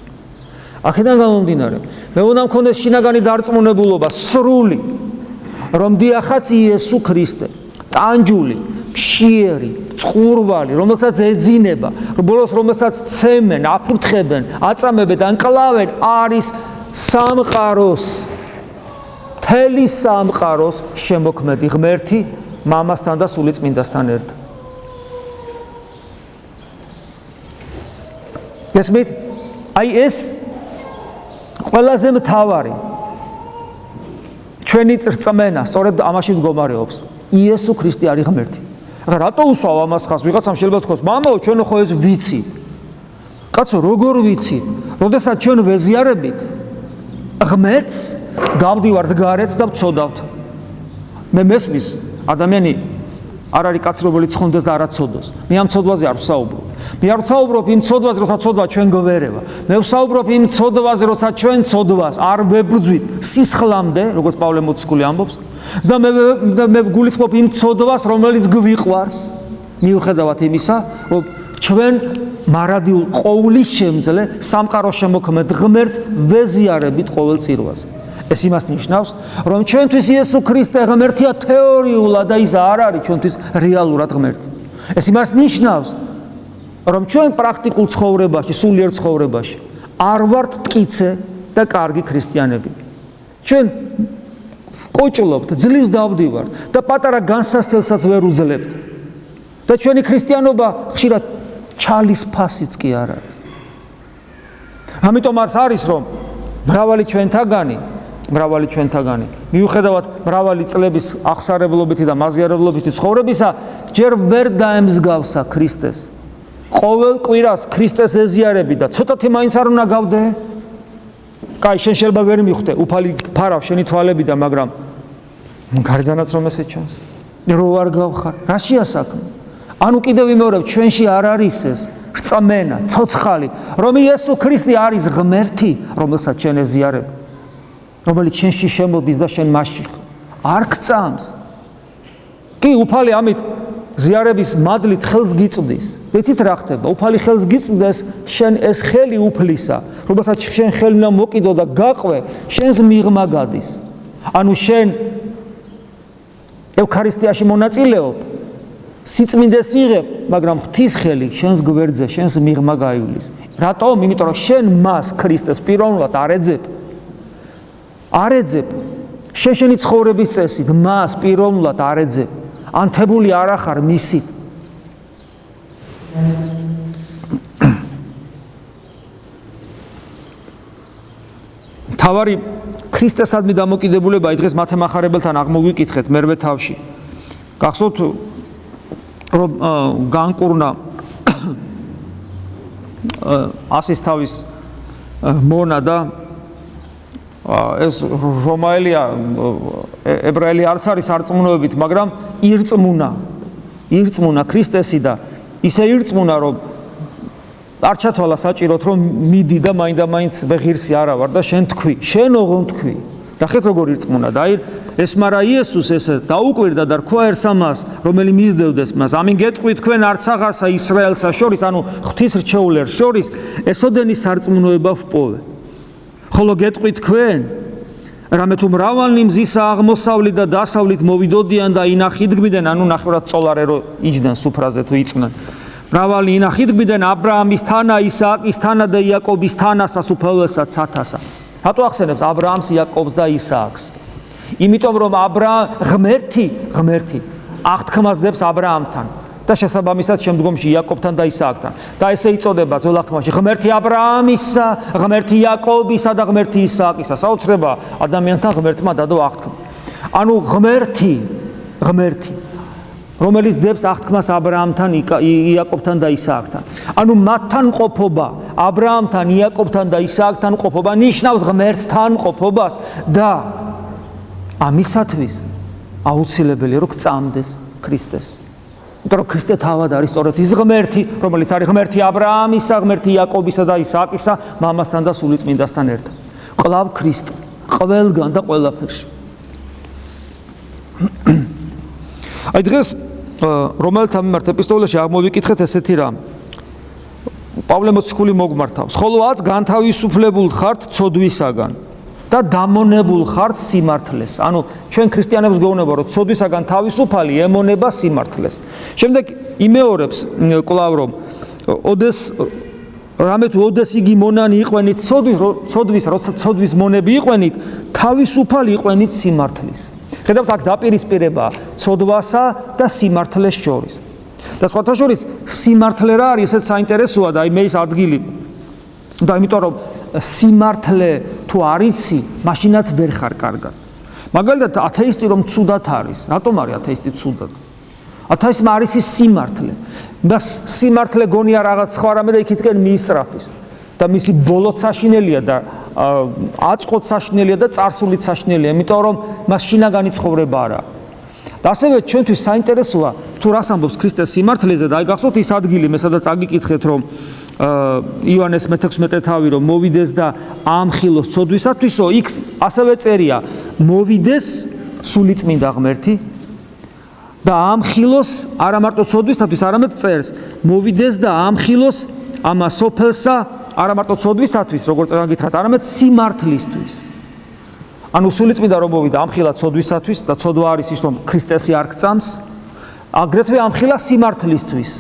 აქედან გამომდინარე, მე უნდა მქონდეს შინაგანი დარწმუნებულობა სრული, რომ დიახაც იესო ქრისტე, ტანჯული, მშიერი, წყურვალი, რომელსაც ეძინება, ბოლოს რომელსაც ცემენ, აფურთხებენ, აწამებენ, ანკლავენ, არის სამყაროს, მთელი სამყაროს შემოქმედი ღმერთი მამასთან და სულიწმინდასთან ერთად. გესმით? აი ეს ყველაზე მთავარი ჩვენი რწმენა სწორედ ამაში მდგომარეობს. იესო ქრისტე არის ღმერთი. ახლა რატო უსვავ ამას ხას? ვიღაცამ შეიძლება თქვას, მამაო, ჩვენ ხო ეს ვიცით. კაცო, როგორ ვიცით? როდესაც ჩვენ ვეზიარებით ღმერთს, გავდივართ გარეთ და ვცოდავთ. მე მესმის ადამიანი არ არის კაცი, რომელიც ცხონდეს და არ აცოდოს. მე ამ ცოდვაზე არ ვსაუბრობ. მე არ ვსაუბრობ იმ ცოდვაზე, როცა ცოდვა ჩვენ გვერევა. მე ვსაუბრობ იმ ცოდვაზე, როცა ჩვენ ცოდვას არ ვებრძვით სისხლამდე, როგორც პავლე მოციქული ამბობს, და მე ვგულისხმობ იმ ცოდვას, რომელიც გვიყვარს, მიუხედავად იმისა, რომ ჩვენ მარადიულ ყოვლის შემძლე სამყაროს შემოქმედ ღმერთს ვეზიარებით ყოველ წირვაზე. ეს იმას ნიშნავს, რომ ჩვენთვის იესო ქრისტე ღმერთია თეორიულად და ის არ არის ჩვენთვის რეალურად ღმერთი. ეს იმას ნიშნავს, რომ ჩვენ პრაქტიკულ ცხოვრებაში, სულიერ ცხოვრებაში არ ვართ მტკიცე და კარგი ქრისტიანები. ჩვენ კოჭლობთ, ძლივს დავდივართ და პატარა განსასწელსაც ვერ უძლებთ. და ჩვენი ქრისტიანობა ხშირად ჩალის ფასიც კი არ არის. ამიტომ არის რომ მრავალი ჩვენთაგანი მიუხედავად მრავალი წლების აღსარებლობითი და მაზიარებლობითი ცხოვრებისა ჯერ ვერ დაემსგავსა ქრისტეს. ყოველ კვირას ქრისტეს ეზიარები და ცოტათი მაინც არ უნდა გავდე? კაი, შენ შეიძლება ვერ მიხვდე, უფალი ფარავ შენი თვალებიდან, მაგრამ გარდანაც რომ ესე ჩანს. რო არ გავხარ, რაშია საქმე? ანუ კიდევ ვიმეორებ, ჩვენში არ არის ეს რწმენა, ცოცხალი, რომ იესო ქრისტე არის ღმერთი, რომელსაც ჩვენ ეზიარებ, რომელიც შენში შემოდის და შენ მასში არ გწამს. კი, უფალი ამით ზიარების მადლით ხელს გიწვდის. ვიცით რა ხდება? უფალი ხელს გიწვდეს, შენ ეს ხელი უფლისა, რომელსაც შენ ხელი უნდა მოკიდო და გაყვე, შენს მიღმა გადის. ანუ შენ ევქარისტიაში მონაწილეობ, სიწმინდეს იღებ, მაგრამ ღვთის ხელი შენს გვერდზე, შენს მიღმა გაივლის. რატომ? იმიტომ რომ შენ მას ქრისტეს პიროვნულად არ ეძებ. არ ეძებ. შენი ცხოვრების წესით მას პიროვნულად არ ეძებ. ანთებული არ ახარ მისით. თავარი ქრისტესადმი დამოკიდებულება დღეს მათე მახარებელთან აღმოგვიკითხეთ მერვე თავში. გახსოვთ რომ განკურნა ასის თავის მონა და ეს რომაელია ებრაელი არც არის არწმუნოებით, მაგრამ ირწმუნა ქრისტესი და ისე ირწმუნა, რომ არ ჩათვალა საჭიროდ, რომ მიდი და მაინდა-მაინც ვეღირსი არა ვარ და შენ თქვი, შენ ოღონ თქვი ნახეთ როგორ ირწმუნა და აი ესმარა იესოს ესე დაუკვირდა და რქვა ერთ ამას რომელიც მისდევდეს მას ამინ გეტყვით თქვენ არც აღარსა ისრაელსა შორის ანუ ღვთისმრჩეულებს შორის ესოდენი სარწმუნოება ვპოვე ხოლო გეტყვით თქვენ რამე თუ მრავალი მზისა აღმოსავლით და დასავლით მოვიდოდიან და ინახიდგმიდან ანუ ნახევრად წოლარე რო იჯდნენ სუფრაზე თუ იწვნენ მრავალი ინახიდგმიდან აბრაამის თანა ისააკის თანა და იაკობის თანასა სუფეველსა ცათასა რატო ახსენებს აბრაამს იაკობს და ისააკს იმიტომ რომ ღმერთი აღთქმას დებს აბრაამთან და შესაბამისად შემდგომში იაკობთან და ისააკთან და ესე იწოდება ძველ აღთქმაში ღმერთი აბრაამისა, ღმერთი იაკობისა და ღმერთი ისააკისა საოცრება ადამიანთან ღმერთმა დადო აღთქმა ანუ ღმერთი რომელიც დებს აღთქმას აბრაამთან, იაკობთან და ისააკთან ანუ მათთან ყოფობა აბრაამთან, იაკობთან და ისააკთან ყოფობა ნიშნავს ღმერთთან ყოფობას და ამისათვის აუცილებელია რომ გწამდეს ქრისტეს იმიტომ რომ ქრისტე თავად არის სწორედ ის ღმერთი რომელიც არის ღმერთი აბრაამისა, ღმერთი იაკობისა და ისააკისა მამასთან და სულიწმინდასთან ერთად კვლავ ქრისტე ყველგან და ყველაფერში აი დღეს რომელთა მიმართ ეპისტოლეში აღმოვიკითხეთ ესეთი რამ პავლე მოციქული მოგმართავს ხოლოაც განთავისუფლებულ ხართ ცოდვისაგან და დამონებულ ხართ სიმართლეს. ანუ ჩვენ ქრისტიანებს გვეუბნება რომ ცოდვისაგან თავისუფალი ემონება სიმართლეს. შემდეგ იმეორებს კვლავ რომ რამე თუ ოდეს იგი მონანი იყვენით ცოდვის როცა ცოდვის მონები იყვენით თავისუფალი იყვენით სიმართლის. ხედავთ აქ დაპირისპირება ცოდვასა და სიმართლეს შორის. და სხვათა შორის სიმართლე რა არის ესეც საინტერესოა და აი მე ის ადგილი და იმიტომ რომ სიმართლე თუ არიცი, მაშინაც ვერ ხარ კარგად. მაგალითად ათეისტი რომ ცუდად არის, რატომ არის ათეისტი ცუდად? ათეისტმა არის ის სიმართლე. მას სიმართლე გონია რაღაც სხვა რამე და იქითკენ მიისწრაფის. და მისი ბოლოც საშინელია და აწყოც საშინელია და წარსულიც საშინელია, იმიტომ რომ მას შინაგანი ცხოვრება არა. და ასევე ჩვენთვის საინტერესოა თუ რას ამბობს ქრისტეს სიმართლეზე და აი გახსოვთ ის ადგილი, მე სადაც აგიკითხეთ რომ ივანეს მე-16 თავი რომ მოვიდეს და ამხილოს ცოდვისათვისო იქ ასევე წერია მოვიდეს სულიწმინდა ღმერთი და ამხილოს არა მარტო ცოდვისათვის არამედ წერს მოვიდეს და ამხილოს ამას სოფელსა არა მარტო ცოდვისათვის როგორც გითხრათ არამედ სიმართლისთვის ანუ სულიწმინდა რომ მოვიდა ამხილა ცოდვისათვის და ცოდვა არის ის რომ ქრისტესი არ გწამს აგრეთვე ამხილა სიმართლისთვის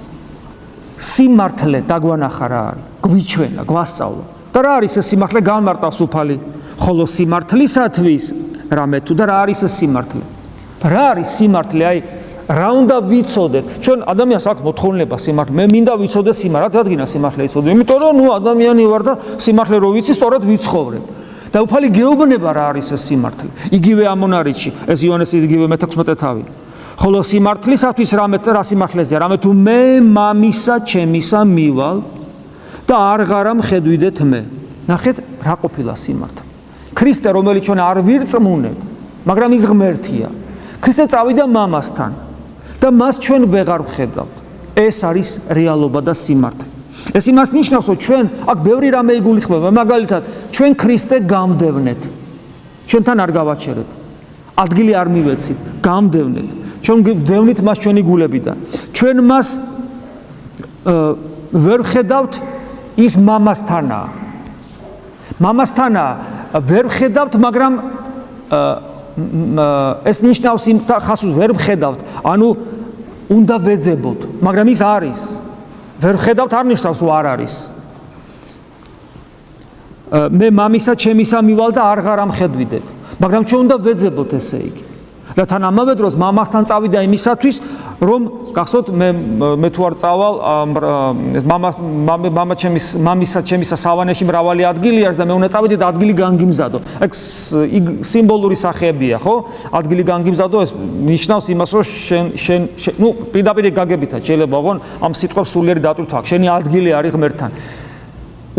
სიმართლე დაგვანახა რა არის გვიჩვენა გვასწავლა და რა არის ეს სიმართლე განმარტავს უფალი ხოლო სიმართლისათვის რამე თუ და რა არის ეს სიმართლე რა არის სიმართლე აი რა უნდა ვიცოდეთ ჩვენ ადამიანს აქვს მოთხოვნილება სიმართლე მე მინდა ვიცოდე სიმართლე რადგან სიმართლე ვიცოდე იმიტომ რომ ნუ ადამიანი ვარ და სიმართლე რო ვიცი სწორად ვიცხოვრებ და უფალი გეუბნება რა არის ეს სიმართლე იგივე ამონარიჩი ეს იონეს იგივე მე-16 თავი ხოლო სიმართლისათვის რა სიმართლეზეა რამე თუ მე მამისა ჩემისა მივალ და არღარა მხედვიდეთ მე ნახეთ რა ყოფილა სიმართლე ქრისტე რომელიც ჩვენ არ ვირწმუნებთ მაგრამ ის ღმერთია ქრისტე წავიდა მამასთან და მას ჩვენ ვეღარ ვხედავთ ეს არის რეალობა და სიმართლე ეს იმას ნიშნავს რომ ჩვენ აქ ბევრი რამე იგულისხმება მაგალითად ჩვენ ქრისტე გამდევნეთ ჩვენთან არ გავაჩერეთ ადგილი არ მივეცით გამდევნეთ ჩვენ ვდევნით მას ჩვენი გულებიდან ჩვენ მას ვერ ხედავთ ის მამასთანაა ვერ ხედავთ მაგრამ ეს ნიშნავს იმ ხასუს ვერ ხედავთ ანუ უნდა ვეძებოთ მაგრამ ის არის ვერ ხედავთ არ ნიშნავს რომ არ არის მე მამისა ჩემისა მივალ და არღარ ამხედვიდეთ მაგრამ ჩვენ უნდა ვეძებოთ ესე იგი და თან ამავე დროს მამასთან წავიდა იმისათვის რომ გახსოვთ მე თუ არ წავალ მამისა ჩემისა სავანეში მრავალი ადგილი არის და მე უნდა წავიდე და ადგილი განგიმზადო ეგ სიმბოლური სახეებია ხო ადგილი განგიმზადო ეს ნიშნავს იმას რომ შენ ნუ პირდაპირ გაგებითად შეიძლება ოღონ ამ სიტყვებს სულიერი დატვირთვა აქვს შენი ადგილი არის ღმერთთან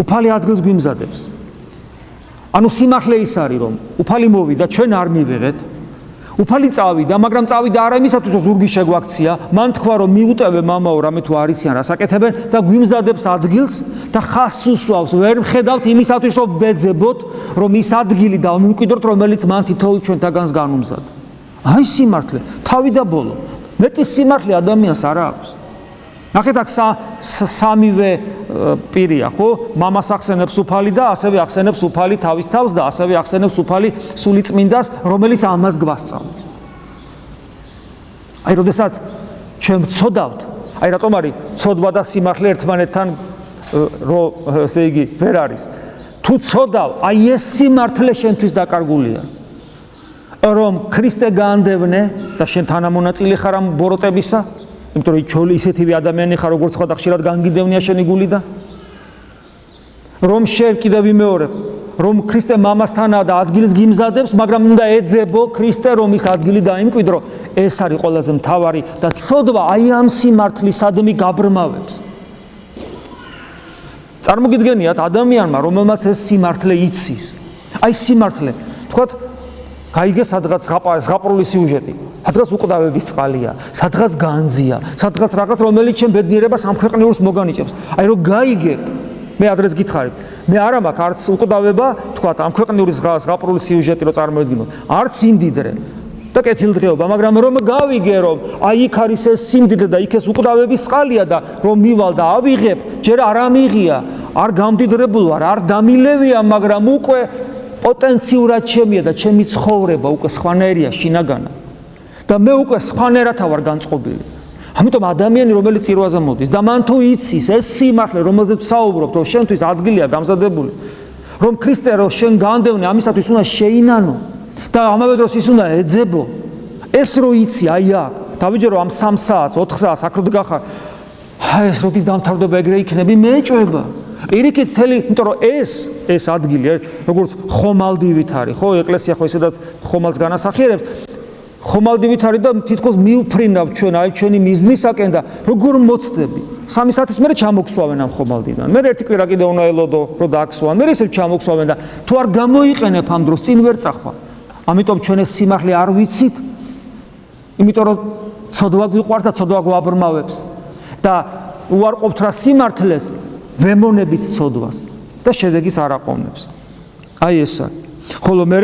უფალი ადგილს გვიმზადებს ანუ სიმართლე ის არის რომ უფალი მოვიდა ჩვენ არ მივიღეთ უფალი წავიდა, მაგრამ წავიდა არა იმისათვის, რომ ზურგი შეგვაქცია, მან თქვა, რომ მიუტევე მამაო, რამე თუ არ იციან, რას აკეთებენ და გვიმზადებს ადგილს და ხას უსვავს. ვერ მხედავთ იმისათვის, რომ ვეძებოთ, რომ ის ადგილი დავმიმკვიდროთ, რომელიც მან თითოეულ ჩვენთაგანს განუმზადა. აი სიმართლე, თავი და ბოლო. მეტი სიმართლე ადამიანს არ აქვს. ნახეთ აქ სამივე პირია, ხო? მამას ახსენებს უფალი და ასევე ახსენებს უფალი თავის თავს და ასევე ახსენებს უფალი სულიწმინდას, რომელიც ამას გვასწავლის. აი, როდესაც ჩვენ ვცოდავთ, აი რატომ არის ცოდვა და სიმართლე ერთმანეთთან ესე იგი ვერ არის. თუ ცოდავ, აი ეს სიმართლე შენთვის დაკარგულია. რომ ქრისტე გაანდევნე და შენ თანამონაწილე ხარ ამ ბოროტებისა, იმიტომ რომ ჩოლი ისეთივე ადამიანი ხარ, როგორც სხვა და ხშირად განგიდევნია შენი გული და რომ შენ კიდევ ვიმეორებ, რომ ქრისტე მამასთანაა და ადგილს გიმზადებს, მაგრამ უნდა ეძებო ქრისტე, რომ ის ადგილი დაიმკვიდრო. ეს არის ყველაზე მთავარი და ცოდვა აი ამ სიმართლისადმი გაბრმავებს. წარმოგიდგენიათ ადამიანმა, რომელმაც ეს სიმართლე იცის. აი სიმართლე, თქვათ გაიგე სადღაც ზღაპრული სიუჟეტი, სადღაც უკვდავების წყალია, სადღაც განძია, სადღაც რაღაც რომელიც შენ ბედნიერებას ამ ქვეყნიურს მოგანიჭებს. აი რომ გაიგე, მე ადრეს გითხარით, მე არა მაქვს არც უკვდავება, თქვათ ამ ქვეყნიური ზღაპრული სიუჟეტი რო წარმოვიდგინოთ, არც იმდიდრე და კეთილდღეობა, მაგრამ რომ გავიგე, რომ აი იქ არის ეს სიმდიდრე და იქ ეს უკვდავების წყალია და რომ მივალ და ავიღებ, ჯერ არ ამიღია, არ გამდიდრებულ ვარ, არ დამილევია, მაგრამ უკვე პოტენციურად ჩემია და ჩემი ცხოვრება უკვე სხვანაირია შინაგანა და მე უკვე სხვანაირად ვარ განწყობილი. ამიტომ ადამიანი რომელიც წირვაზე მოდის და მან თუ იცის ეს სიმართლე რომელზეც ვსაუბრობ, რომ შენთვის ადგილია გამზადებული, რომ ქრისტე რო შენ განდევნე ამისათვის უნდა შეინანო და ამავე დროს ის უნდა ეძებო. ეს რო იცი აი აქ, დავიჯერო ამ 3 საათს, 4 საათს აქ რო დგახარ, აი ეს როდის დამთავრდება ეგრე იქნები მეჭვება. პირიქით თელი, იმიტომ რომ ეს ადგილი, როგორც ხომალდივით არის, ხო, ეკლესია ხო ისედაც ხომალდს განასახიერებს, ხომალდივით არის და თითქოს მიუფრინავ ჩვენ აი ჩვენი მიზნისაკენ და როგორ მოცდები. 3 საათის მერე ჩამოგსვავენ ამ ხომალდიდან. მე ერთი კვირა კიდე უნდა ელოდო, რომ დააქსვან. მე ისევ ჩამოგსვავენ და თუ არ გამოიყენებ ამ დროს წინ ვერ წახვა. ამიტომ ჩვენ ეს სიმართლე არ ვიცით. იმიტომ რომ ცოდვა გვიყვარს და ცოდვა გვაბრმავებს. და უარყოფთ რა სიმართლეს ვემონებით ცოდვას და შედეგიც არ აყოვნებს. აი ესა. ხოლო მე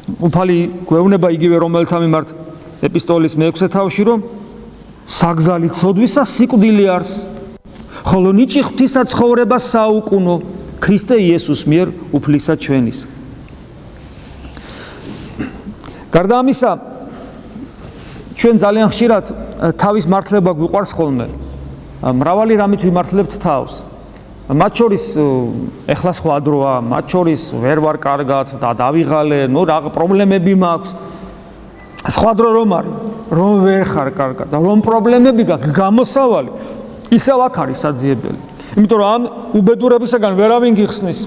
უფალი გვეუბნება იგივე რომელთა მიმართ ეპისტოლის მე-6 თავში, რომ საგზალი ცოდვისა სიკვდილი არს, ხოლო ნიჭი ღვთისა ცხოვრება საუკუნო ქრისტე იესოს მიერ უფლისა ჩვენის. გარდა ამისა, ჩვენ ძალიან ხშირად თავის მართლება გვიყვარს ხოლმე. მრავალი რამით ვიმართლებთ თავს. მათ შორის ეხლა სხვა დროა, მათ შორის ვერ ვარ კარგად და დავიღალე, ნუ რა პრობლემები მაქვს. სხვა დრო რომ არის, რომ ვერ ხარ კარგად და რომ პრობლემები გაქვს, გამოსავალი ისევ აქ არის საძიებელი. იმიტომ რომ ამ უბედურებისაგან ვერავინ გიხსნის.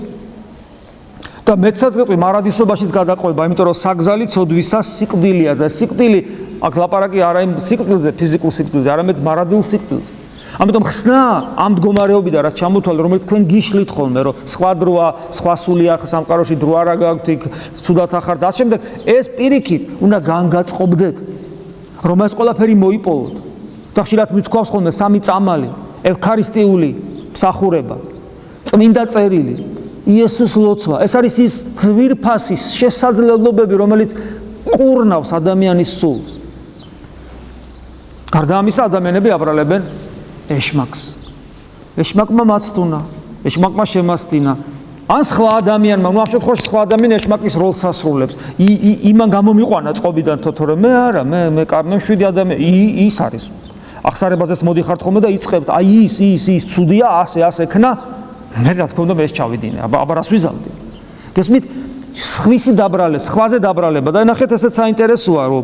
და მეცაც გეტყვი მარადისობაშიც გადაყვება, იმიტომ რომ საგზალი ცოდვისა სიკვდილია და სიკვდილი აქ ლაპარაკი არა იმ სიკვდილზე, ფიზიკურ სიკვდილზე, არამედ მარადილ სიკვდილზე. ამიტომ ხსნა ამ მდგომარეობიდან რაც ჩამოთვალე, რომელიც თქვენ გიშლით ხოლმე, რომ სხვა დროა, სხვა სულია სამყაროში დრო არა გაქვთ, იქ ცუდად ახართ და ამავდროულად ეს პირიქით უნდა განგაწყობდეთ, რომ ეს ყველაფერი მოიპოვოთ. და ხშირად მithქვავს ხოლმე 3 წამალი, ევქარისტიული მსახურება, წმინდა წერილი, იესოს ლოცვა. ეს არის ის ძვირფასი შესაძლებლობები, რომელიც კურნავს ადამიანის სულს. გარდა ამისა, ადამიანები აბრალებენ ეშმაკს. ეშმაკმა მაცდუნა, ეშმაკმა შემასტინა. ან სხვა ადამიანმა, ნუ ამ შემთხვევაში სხვა ადამიანი ეშმაკის როლს ასრულებს. იმან გამომიყვანა წყობიდან თორემ მე არა, მე მშვიდი ადამიანი, ის არის. ახსარებაზეც მოდიხართ ხოლმე და იწყებთ, აი ის ცუდია, ასე ქნა. მე რა თქმა უნდა მე ჩავიდინე, აბა რას ვიზავდი. გესმით? სხვისი დაბრალება, სხვაზე დაბრალება და ნახეთ ესეც საინტერესოა, რომ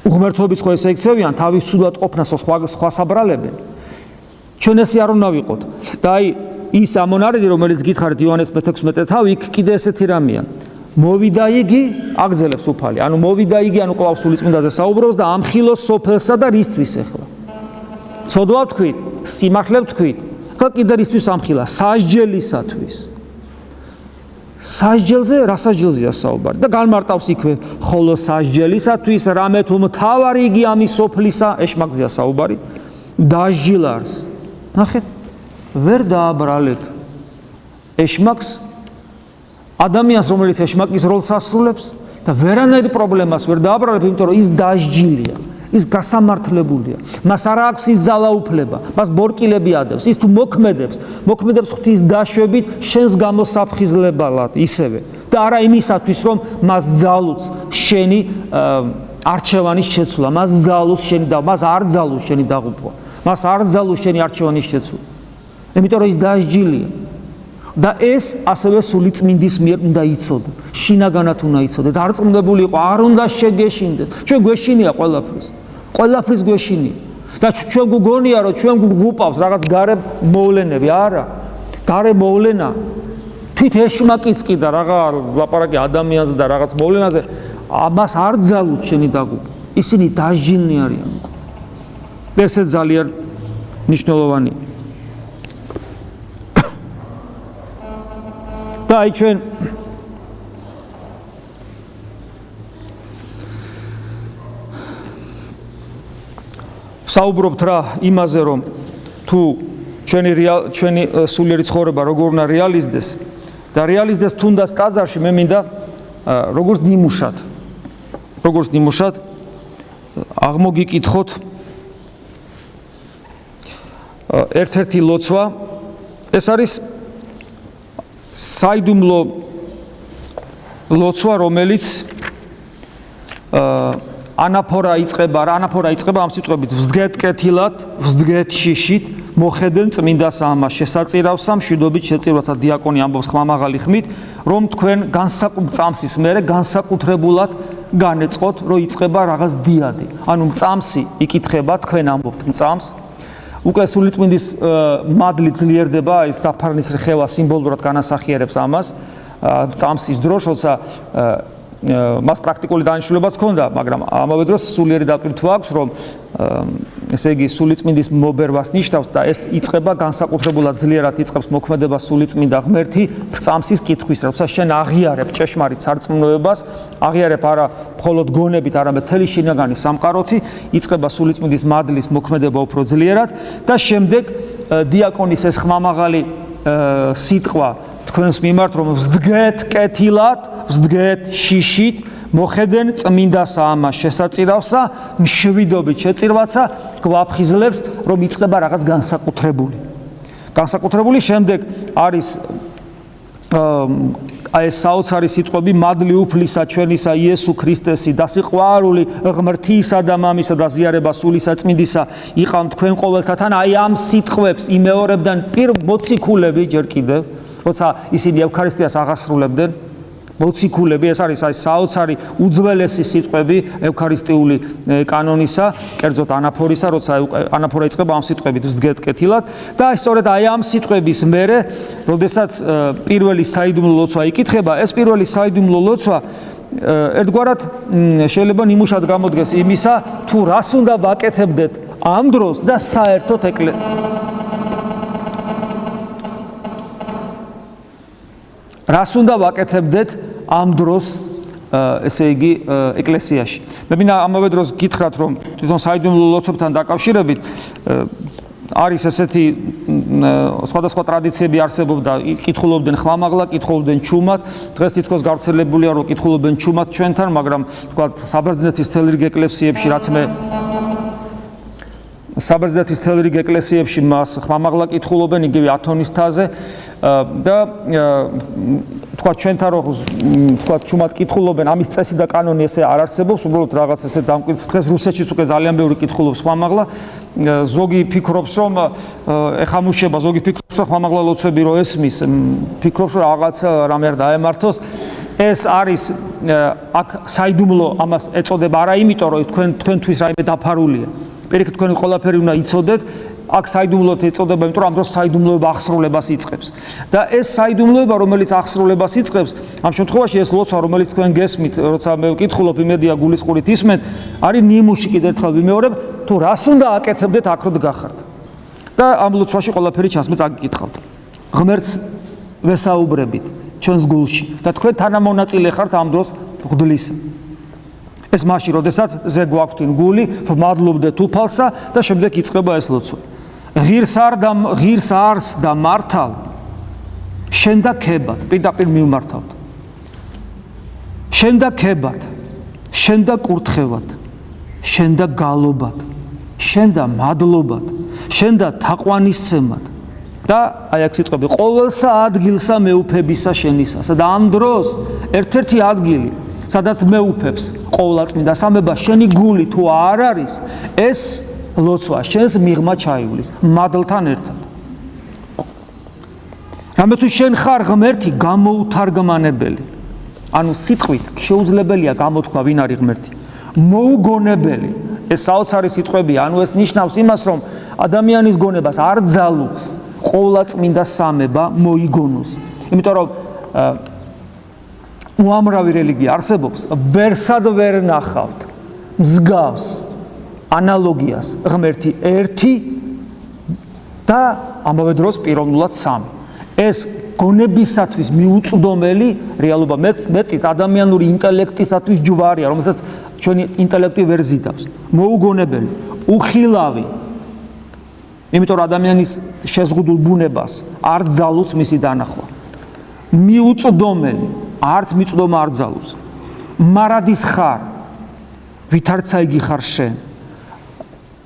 უღმერთობით ხო ესე იქცევიან თავის ცუდად ყოფნას სხვას აბრალებენ. ჩვენ ესე არ უნდა ვიყოთ. და აი ის ამონარიდი, რომელიც გითხარით იოანეს მე-16 თავი, იქ კიდე ესეთი რამეა. მოვიდა იგი, აგზელებს უფალი. ანუ მოვიდა იგი, ანუ კვლავ სულიწმინდაზე საუბრობს და ამხილოს სოფელსა და რისთვის ახლა. ცოდვა ვთქვით, სიმართლე ვთქვით. ხა კიდე რისთვის ამხილა? სასჯელისათვის. სასჯელზე რა სასჯელზეა საუბარი და განმარტავს იქვე ხოლო სასჯელისათვის რამე თუ მთავარი იგი ამის სოფლისა ეშმაკზეა საუბარი დასჯილარს ნახეთ ვერ დააბრალებ ეშმაკს ადამიანს რომელიც ეშმაკის როლს ასრულებს და ვერანაირ პრობლემას ვერ დააბრალებ იმიტომ რომ ის დასჯილია ის გასამართლებულია მას არ აქვს ის ძალაუფლება მას ბორკილები ადევს ის თუ მოქმედებს ღვთის დაშვებით შენს გამოსაფხიზლებალად ისევე და არა იმისათვის რომ მას ძალუց შენი არჩევანის შეცვლა მას ძალუს შენი და მას არ ძალუს შენი დაღუპვა მას არ ძალუს შენი არჩევანის შეცვლა იმიტომ რომ ის დასჯილია და ეს ასევე სულიწმინდის მიერ უნდა იცოდე შინაგანად უნდა იცოდე და არ წმდებული იყო არ უნდა შეგეშინდეს ჩვენ გვეშინია ყველაფრის გვეშინია და ჩვენ გგონია რომ ჩვენ გვუპავს რაღაც გარე მოვლენები არა გარე მოვლენა თვით ეშმაკიც კი და რაღა ლაპარაკი ადამიანზე და რაღაც მოვლენაზე ამას არ ძალუთ შენი დაგუპვა ისინი დასჯილნი არიან ესე ძალიან მნიშვნელოვანია და აი ჩვენ საუბრობთ რა იმაზე რომ თუ ჩვენი სულიერი ცხოვრება როგორ უნდა რეალიზდეს და რეალიზდეს თუნდაც ტაძარში მე მინდა როგორც ნიმუშად აღმოგიკითხოთ ერთ-ერთი ლოცვა ეს არის საიდუმლო ლოცვა რომელიც ანაფორა იწყება ამ სიტყვებით ვსდგეთ კეთილად ვსდგეთ შიშით მოხედენ წმინდა საამას შესაწირავსა მშვიდობით შეწირვაცა დიაკონი ამბობს ხმამაღალი ხმით რომ თქვენ წამსის მერე განსაკუთრებულად განეწყოთ რომ იწყება რაღაც დიადი ანუ წამსი იკითხება თქვენ ამბობთ წამს უკვე სულიწმინდის მადლი ძლიერდება ის დაფარნის რხევა სიმბოლურად განასახიერებს ამას წამსის დროს როცა მას პრაქტიკული დანიშნულებაც ჰქონდა, მაგრამ ამავე დროს სულიერი დატვირთვა აქვს, რომ ესე იგი სულიწმინდის მობერვას ნიშნავს და ეს იწყება განსაკუთრებულად ძლიერად იწყებს მოქმედება სულიწმინდა ღმერთი წამსის კითხვის, როცა შენ აღიარებ ჭეშმარიტ სარწმუნოებას, აღიარებ არა მხოლოდ გონებით, არამედ მთელი შინაგანი სამყაროთი, იწყება სულიწმინდის მადლის მოქმედება უფრო ძლიერად და შემდეგ დიაკონის ეს ხმამაღალი სიტყვა თქვენს მიმართ რომ ვსდგეთ კეთილად, ვსდგეთ შიშით, მოხედენ წმინდა საამას შესაწირავსა, მშვიდობით შეწირვაცა, გვაფხიზლებს რომ იწყება რაღაც განსაკუთრებული. შემდეგ არის ეს საოცარი სიტყვები მადლი უფლისა ჩვენისა იესო ქრისტესი და სიყვარული ღმრთისა და მამისა და ზიარება სულისა წმინდისა იყავ თქვენ ყოველთათან აი ამ სიტყვებს იმეორებდნენ მოციქულები ჯერ კიდევ როცა ისინი ევქარისტიას აღასრულებდნენ მოციქულები ეს არის აი საოცარი უძველესი სიტყვები ევქარისტიული კანონისა კერძოდ ანაფორისა როცა ანაფორა იწყება ამ სიტყვებით ვსდგეთ კეთილად და სწორედ აი ამ სიტყვების მერე როდესაც პირველი საიდუმლო ლოცვა იკითხება ეს პირველი საიდუმლო ლოცვა ერთგვარად შეიძლება ნიმუშად გამოდგეს იმისა თუ რას უნდა ვაკეთებდეთ ამ დროს და საერთოდ რას უნდა ვაკეთებდეთ ამ დროს ესე იგი ეკლესიაში. მე მინდა ამავე დროს გითხრათ რომ თვითონ საიდუმლო ლოცვებთან დაკავშირებით არის ესეთი სხვადასხვა ტრადიციები არსებობდა, კითხულობდნენ ხმამაღლა, კითხულობდნენ ჩუმად. დღეს თითქოს გავრცელებულია რომ კითხულობენ ჩუმად ჩვენთან, მაგრამ თქვათ საბერძნეთის თელ რიგ ეკლესიებში რაც მე საბერძნეთის თელ რიგ ეკლესიებში მას ხმამაღლა კითხულობენ იგივე ათონის თაზე და თქვა ჩვენთან რომ თქვა ჩუმად კითხულობენ ამის წესი და კანონი ესე არ არსებობს უბრალოდ რაღაც ესე დღეს რუსეთშიც უკვე ძალიან ბევრი კითხულობს ხმამაღლა ზოგი ფიქრობს რომ ეხამუშება ზოგი ფიქრობს რომ ხმამაღლა ლოცვები რო ესმის ფიქრობს რომ რაღაც რამე არ დაემართოს ეს არის აქ საიდუმლო ამას ეწოდება არა იმიტომ რომ თქვენთვის რაიმე დაფარულია პირიქით თქვენ ყველაფერი უნდა იცოდეთ აქ საიდუმლოდ ეწოდება იმიტომ რომ ამ დროს საიდუმლოება აღსრულებას იწყებს და ეს საიდუმლოება რომელიც აღსრულებას იწყებს ამ შემთხვევაში ეს ლოცვა რომელიც თქვენ გესმით როცა მე ვკითხულობ იმედია გულისყურით ისმენთ არის ნიმუში კიდევ ერთხელ ვიმეორებ თუ რას უნდა აკეთებდეთ აქროდ გახართ და ამ ლოცვაში ყველაფერი ჩასმე წაგიკითხავთ ღმერთს ვესაუბრებით ჩვენს გულში და თქვენ თანამონაწილე ხართ ამ დროს მღვდლისა. ეს მაშინ, როდესაც ზე გვაქვთ გული, ვმადლობდეთ უფალსა და შემდეგ იწყება ეს ლოცვა. ღირს არს და მართავ, შენ და ქებად, პირდაპირ მივმართავთ. შენ და ქებად, შენ და კურთხევად, შენ და გალობად, შენ და მადლობად, შენ და თაყვანისცემად. და აი აქ სიტყვები ყოველსა ადგილსა მეუფებისა შენისა. და ამ დროს ერთ-ერთი ადგილი, სადაც მეუფებს ყოვლადწმინდა სამება შენი გული თუ არ არის, ეს ლოცვა შენს მიღმა ჩაივლის მადლთან ერთად. რამე თუ შენ ხარ ღმერთი გამოუთარგმანებელი, ანუ სიტყვით შეუძლებელია გამოთქვა ვინ არის ღმერთი. მოუგონებელი, ეს საოცარი სიტყვებია, ანუ ეს ნიშნავს იმას, რომ ადამიანის გონებას არ ძალუց ყოვლადწმინდა სამება მოიგონოს. იმიტომ რომ უამრავი რელიგია არსებობს, ვერსად ვერ ნახავთ მსგავს ანალოგიას ღმერთი ერთი და ამავე დროს პიროვნულად სამი. ეს გონებისათვის მიუწვდომელი რეალობა, მეტიც ადამიანური ინტელექტისათვის ჯვარია, რომელსაც ჩვენი ინტელექტი ვერ ზიდავს. მოუგონებელი, უხილავი, იმიტომ რომ ადამიანის შეზღუდულ ბუნებას არ ძალუց მისი დანახვა. მიუწვდომელი, არც მიწვდომა არ ძალუց. მარადის ხარ, ვითარცა იგი ხარ შენ.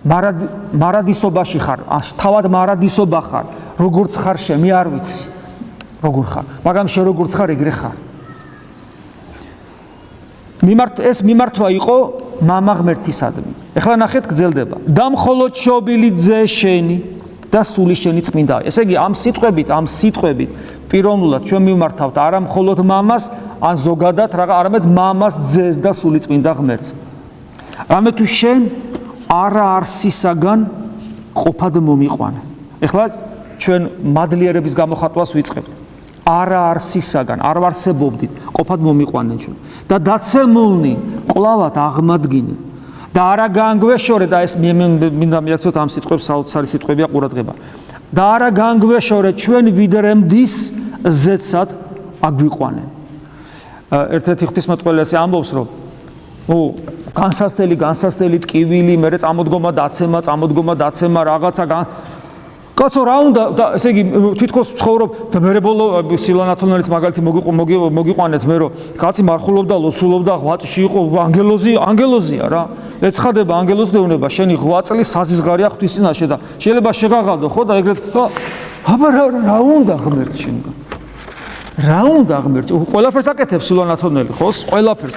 მარადისობაში ხარ, თავად მარადისობა ხარ, როგორც ხარ შენ, მე არ ვიცი, როგორ ხარ, მაგრამ შენ როგორც ხარ, ეგრე ხარ. ეს მიმართვა იყო მამა ღმერთისადმი. ეხლა ნახეთ, გრძელდება. და მხოლოდ შობილი ძე შენი და სული შენი წმინდა. ესე იგი, ამ სიტყვებით პიროვნულად ჩვენ მიმართავთ არა მხოლოდ მამას, ან ზოგადად არამედ მამას, ძეს და სული წმინდა ღმერთს. რამე თუ შენ არა არსისაგან ყოფად მომიყვანე. ეხლა ჩვენ მადლიერების გამოხატვას ვიწყებთ. არა არსისაგან, არ ვარსებობდით, ყოფად მომიყვანენ ჩვენ. და დაცემულნი კვლავად აღმადგინე. და არა განგვეშორე და ეს მინდა მიაქცევთ ამ სიტყვებს საოცარი სიტყვებია ყურადღება. და არა განგვეშორე ჩვენ ვიდრემდის ზეცად აგვიყვანე. ერთ-ერთი ღვთისმეტყველესი ამბობს, რომ განსასწრელი ტკივილი, მერე წამოდგომა დაცემა, რაღაცა კაცო რა უნდა და ესე იგი თითქოს ცხოვრობ და მერე ბოლო სილანათონელის მაგალითი მოგიყვანეთ მე რომ კაცი მარხულობდა, ლოცულობდა, ღვაწლში იყო, ანგელოზია რა. ეცხადება ანგელოზს დევნება, შენი ღვაწლი საზიზღარია ღვთის წინაშე და შეიძლება შეღაღადო ხო და ეგრეთ აბა რა უნდა ღმერთი შენგან. რა უნდა ღმერთი? ყველაფერს აკეთებს სილანათონელი, ხო? ყველაფერს.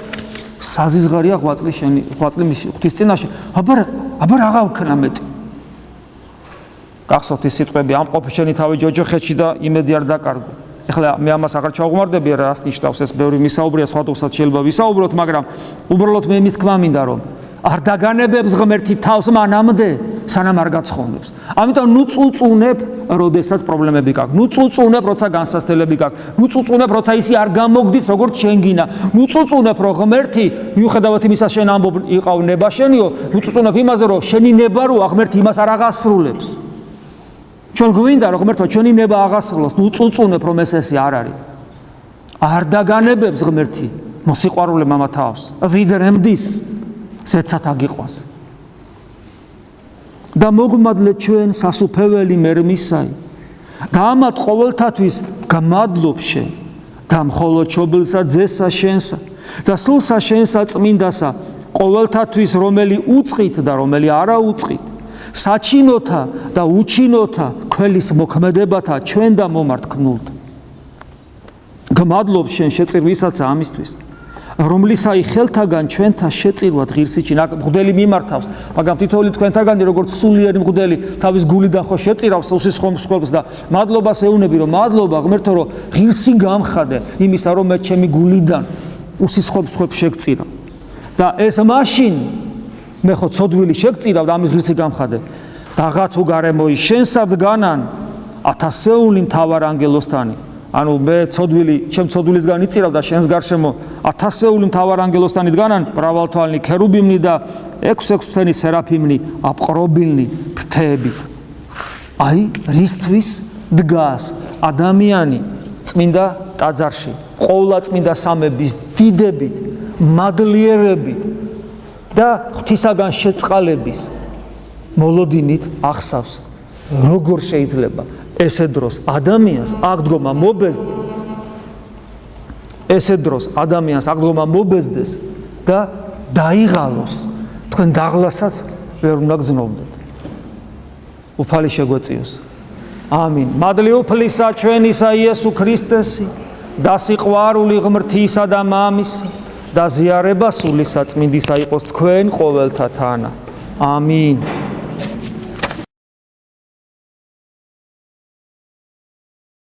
საზიზღარია ღვაწლი ღვთის წინაშე. აბა რა ვქნა მეტი? გახსოვთ ის სიტყვები, ამ ყოფი შენი თავი ჯოჯოხეთში და იმედი არ დაკარგო. ეხლა მე ამას აღარ ჩავღმარდები, რას ნიშნავს ეს, ბევრი მისაუბრია, სხვადასხვა შეიძლება ვისაუბროთ, მაგრამ უბრალოდ მე იმის თქმა მინდა, რომ არ დაგანებებს ღმერთი თავს მანამდე, სანამ არ გაცხონებს. ამიტომ ნუ წუწუნებ, როდესაც პრობლემები გაქვს. ნუ წუწუნებ, როცა განსასწრებელი გაქვს. ნუ წუწუნებ, როცა ისი არ გამოგდის, როგორც შენ გინა. ნუ წუწუნებ, რომ ღმერთი, მიუხედავად იმისა, შენ ამბობ იყავ ნება შენიო, ნუ წუწუნებ იმაზე, რომ შენი ნება როა ღმერთი იმას არ აღასრულებს. ჩვენ გვინდა რომ ღმერთმა ჩვენი ნება აღასრულოს, ნუ წუწუნებ რომ ეს არ არის. არ დაგანებებს ღმერთი მოსიყვარულე მამა თავს, ვიდრემდის ზეცად აგიყვას. და მოგმადლე ჩვენ სასუფეველი მერმისაი და ამათ ყოველთათვის გამადლობ შენ და მხოლოდ შობილსა ძესა შენსა და სულსა შენსა წმინდასა ყოველთათვის რომელი უწყით და რომელი არა უწყით საჩინოთა და უჩინოთა ქველის მოქმედებათა ჩვენ და მომართკნულთ. გამადლობ შენ შეწირვისაცა ამისთვის, რომლისაი ხელთაგან ჩვენთა შეწირვად ღირსიჩინ. აქ მღვდელი მიმართავს, მაგრამ თითოეული თქვენთაგანი როგორც სულიერი მღვდელი თავის გულიდან ხო შეწირავს უსისხლობს და მადლობას ეუბნები, რომ მადლობა ღმერთო, რომ ღირსი გამხადე იმისა, რომ მე ჩემი გულიდან უსისხლობს შეგწირავ. და ეს მაშინ მე ხო ცოდვილი შეგწირავ და ამის ღირსი გამხადე. დაღა თუ გარემოი შენსადგანან ათასეული მთავარ ანგელოსთანი. ანუ მე ჩემ ცოდვილისგან იწირავ და შენს გარშემო ათასეული მთავარ ანგელოსთანი დგანან, მრავალთვალნი ქერუბიმნი და 6-6 სერაფიმნი აპყრობილნი ფრთებით. აი რისთვის დგას ადამიანი წმინდა ტაძარში, ყოვლადწმინდა სამების დიდებით, მადლიერებით და ღვთისაგან შეწყალების მოლოდინით ახსავს, როგორ შეიძლება ესე დროს ადამიანს აღდგომა მობეზდეს და დაიღალოს, თქვენ დაღლასაც ვერ უნდა გძნობდეთ. უფალი შეგვეწიოს. ამინ. მადლი უფლისა ჩვენისა იესო ქრისტესი და სიყვარული ღმრთისა და მამისი და ზიარება სული საწმინდისა იყოს თქვენ ყოველთა თანა. ამინ.